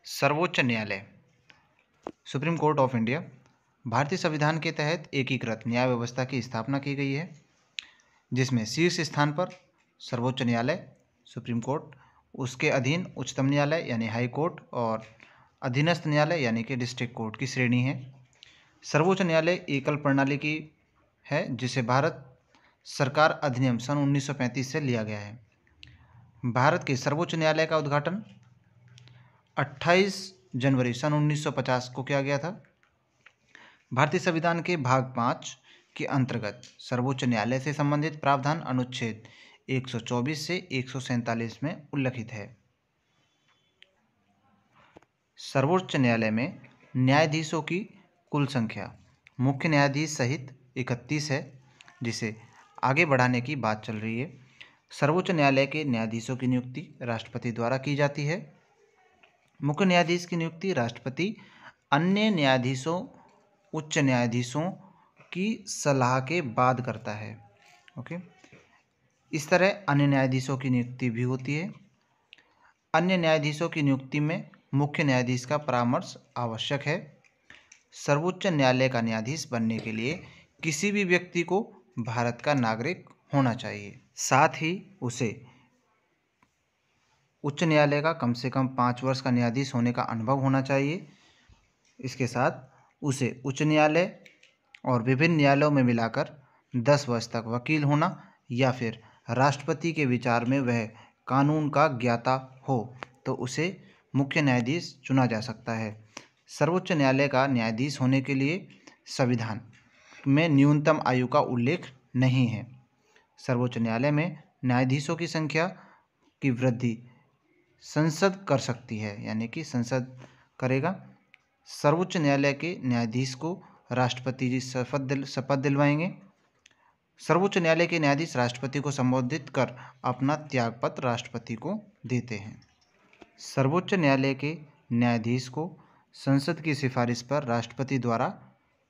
सर्वोच्च न्यायालय supreme court of India भारतीय संविधान के तहत एकीकृत न्याय व्यवस्था की स्थापना की गई है, जिसमें शीर्ष स्थान पर सर्वोच्च न्यायालय सुप्रीम कोर्ट, उसके अधीन उच्चतम न्यायालय यानी हाई कोर्ट और अधीनस्थ न्यायालय यानी कि डिस्ट्रिक्ट कोर्ट की श्रेणी है। सर्वोच्च न्यायालय एकल प्रणाली की है, जिसे भारत सरकार अधिनियम सन 1935 से लिया गया है। भारत के सर्वोच्च न्यायालय का उद्घाटन 28 जनवरी सन 1950 को किया गया था। भारतीय संविधान के भाग 5 के अंतर्गत सर्वोच्च न्यायालय से संबंधित प्रावधान अनुच्छेद 124 से 147 में उल्लिखित है। सर्वोच्च न्यायालय में न्यायाधीशों की कुल संख्या मुख्य न्यायाधीश सहित 31 है, जिसे आगे बढ़ाने की बात चल रही है। सर्वोच्च न्यायालय के न्यायाधीशों की नियुक्ति राष्ट्रपति द्वारा की जाती है। मुख्य न्यायाधीश की नियुक्ति राष्ट्रपति अन्य न्यायाधीशों उच्च न्यायाधीशों की सलाह के बाद करता है। ओके, इस तरह अन्य न्यायाधीशों की नियुक्ति भी होती है। अन्य न्यायाधीशों की नियुक्ति में मुख्य न्यायाधीश का परामर्श आवश्यक है। सर्वोच्च न्यायालय का न्यायाधीश बनने के लिए किसी भी व्यक्ति को भारत का नागरिक होना चाहिए, साथ ही उसे उच्च न्यायालय का कम से कम 5 वर्ष का न्यायाधीश होने का अनुभव होना चाहिए। इसके साथ उसे उच्च न्यायालय और विभिन्न न्यायालयों में मिलाकर 10 वर्ष तक वकील होना या फिर राष्ट्रपति के विचार में वह कानून का ज्ञाता हो तो उसे मुख्य न्यायाधीश चुना जा सकता है। सर्वोच्च न्यायालय का न्यायाधीश होने के लिए संविधान में न्यूनतम आयु का उल्लेख नहीं है। सर्वोच्च न्यायालय में न्यायाधीशों की संख्या की वृद्धि संसद कर सकती है, यानी कि संसद करेगा। सर्वोच्च न्यायालय के न्यायाधीश को राष्ट्रपति जी शपथ दिलवाएंगे। सर्वोच्च न्यायालय के न्यायाधीश राष्ट्रपति को संबोधित कर अपना त्यागपत्र राष्ट्रपति को देते हैं। सर्वोच्च न्यायालय के न्यायाधीश को संसद की सिफारिश पर राष्ट्रपति द्वारा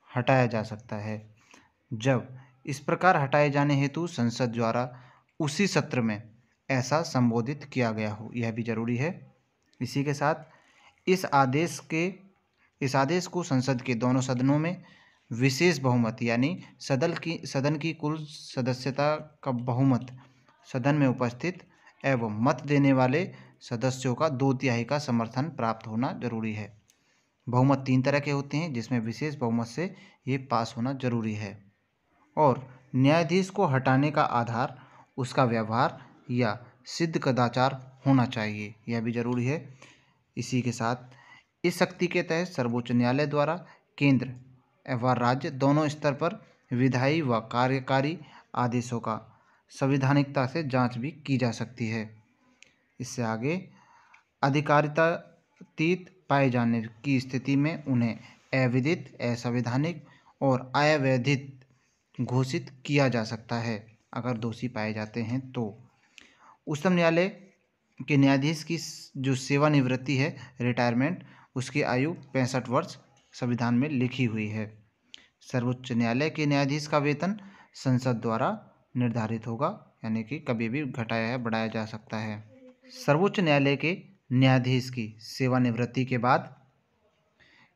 हटाया जा सकता है। जब इस प्रकार हटाए जाने हेतु संसद द्वारा उसी सत्र में ऐसा संबोधित किया गया हो, यह भी जरूरी है। इसी के साथ इस आदेश को संसद के दोनों सदनों में विशेष बहुमत यानी सदन की कुल सदस्यता का बहुमत सदन में उपस्थित एवं मत देने वाले सदस्यों का 2/3 का समर्थन प्राप्त होना जरूरी है। बहुमत 3 तरह के होते हैं, जिसमें विशेष बहुमत से ये पास होना जरूरी है। और न्यायाधीश को हटाने का आधार उसका व्यवहार या सिद्ध कदाचार होना चाहिए, यह भी जरूरी है। इसी के साथ इस शक्ति के तहत सर्वोच्च न्यायालय द्वारा केंद्र एवं राज्य दोनों स्तर पर विधायी व कार्यकारी आदेशों का संवैधानिकता से जांच भी की जा सकती है। इससे आगे अधिकारितातीत पाए जाने की स्थिति में उन्हें अविदित, असंवैधानिक और अवैधिक घोषित किया जा सकता है, अगर दोषी पाए जाते हैं तो। उच्चतम न्यायालय के न्यायाधीश की जो सेवानिवृत्ति है, रिटायरमेंट, उसकी आयु 65 वर्ष संविधान में लिखी हुई है। सर्वोच्च न्यायालय के न्यायाधीश का वेतन संसद द्वारा निर्धारित होगा, यानी कि कभी भी घटाया या बढ़ाया जा सकता है। सर्वोच्च न्यायालय के न्यायाधीश की सेवानिवृत्ति के बाद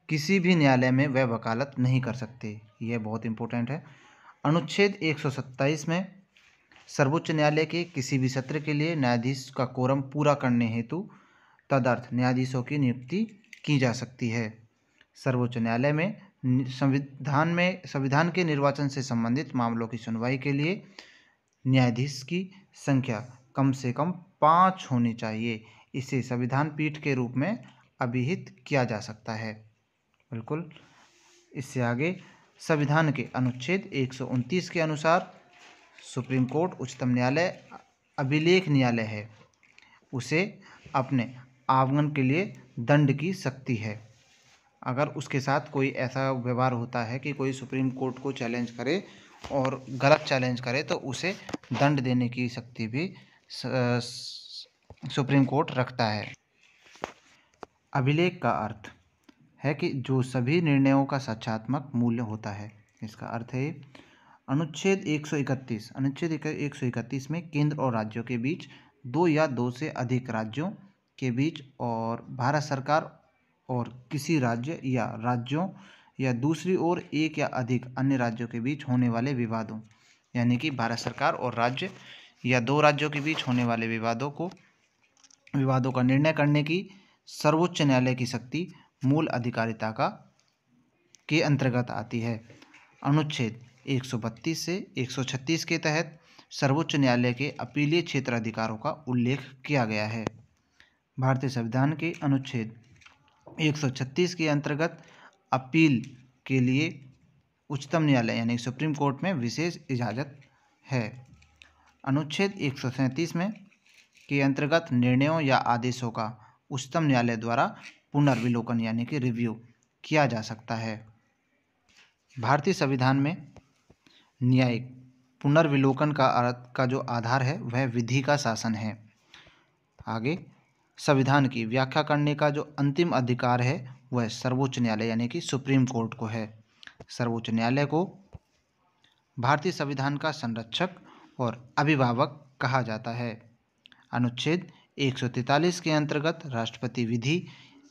किसी भी न्यायालय में वह वकालत नहीं कर सकते, यह बहुत इंपॉर्टेंट है। अनुच्छेद 127 में सर्वोच्च न्यायालय के किसी भी सत्र के लिए न्यायाधीश का कोरम पूरा करने हेतु तदर्थ न्यायाधीशों की नियुक्ति की जा सकती है। सर्वोच्च न्यायालय में संविधान के निर्वाचन से संबंधित मामलों की सुनवाई के लिए न्यायाधीश की संख्या कम से कम 5 होनी चाहिए। इसे संविधान पीठ के रूप में अभिहित किया जा सकता है। बिल्कुल। इससे आगे संविधान के अनुच्छेद 129 के अनुसार सुप्रीम कोर्ट उच्चतम न्यायालय अभिलेख न्यायालय है, उसे अपने आवेदन के लिए दंड की शक्ति है। अगर उसके साथ कोई ऐसा व्यवहार होता है कि कोई सुप्रीम कोर्ट को चैलेंज करे और गलत चैलेंज करे तो उसे दंड देने की शक्ति भी सुप्रीम कोर्ट रखता है। अभिलेख का अर्थ है कि जो सभी निर्णयों का साक्ष्यात्मक मूल्य होता है, इसका अर्थ है अनुच्छेद 131 में केंद्र और राज्यों के बीच 2 या 2 से अधिक राज्यों के बीच और भारत सरकार और किसी राज्य या राज्यों या दूसरी ओर एक या अधिक अन्य राज्यों के बीच होने वाले विवादों, यानी कि भारत सरकार और राज्य या दो राज्यों के बीच होने वाले विवादों का निर्णय करने की सर्वोच्च न्यायालय की शक्ति मूल अधिकारिता के अंतर्गत आती है। अनुच्छेद 132 से 136 के तहत सर्वोच्च न्यायालय के अपीलीय क्षेत्र अधिकारों का उल्लेख किया गया है। भारतीय संविधान के अनुच्छेद 136 के अंतर्गत अपील के लिए उच्चतम न्यायालय यानी सुप्रीम कोर्ट में विशेष इजाज़त है। अनुच्छेद 137 में के अंतर्गत निर्णयों या आदेशों का उच्चतम न्यायालय द्वारा पुनर्विलोकन यानी कि रिव्यू किया जा सकता है। भारतीय संविधान में न्यायिक पुनर्विलोकन का जो आधार है वह विधि का शासन है। आगे, संविधान की व्याख्या करने का जो अंतिम अधिकार है वह सर्वोच्च न्यायालय यानी कि सुप्रीम कोर्ट को है। सर्वोच्च न्यायालय को भारतीय संविधान का संरक्षक और अभिभावक कहा जाता है। अनुच्छेद 143 के अंतर्गत राष्ट्रपति विधि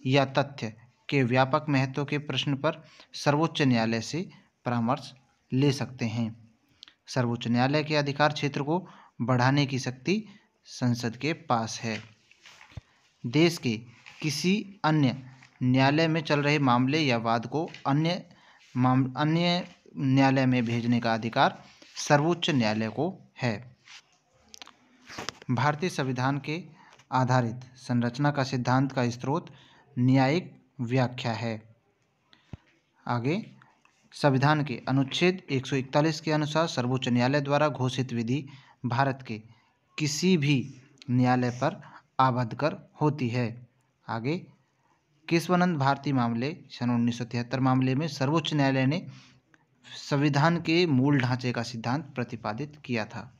या तथ्य के व्यापक महत्व के प्रश्न पर सर्वोच्च न्यायालय से परामर्श ले सकते हैं। सर्वोच्च न्यायालय के अधिकार क्षेत्र को बढ़ाने की शक्ति संसद के पास है। देश के किसी अन्य न्यायालय में चल रहे मामले या वाद को अन्य न्यायालय में भेजने का अधिकार सर्वोच्च न्यायालय को है। भारतीय संविधान के आधारित संरचना का सिद्धांत का स्रोत न्यायिक व्याख्या है। आगे, संविधान के अनुच्छेद 141 के अनुसार सर्वोच्च न्यायालय द्वारा घोषित विधि भारत के किसी भी न्यायालय पर आबद्धकर होती है। आगे, केशवानंद भारती मामले सन 1973 मामले में सर्वोच्च न्यायालय ने संविधान के मूल ढांचे का सिद्धांत प्रतिपादित किया था।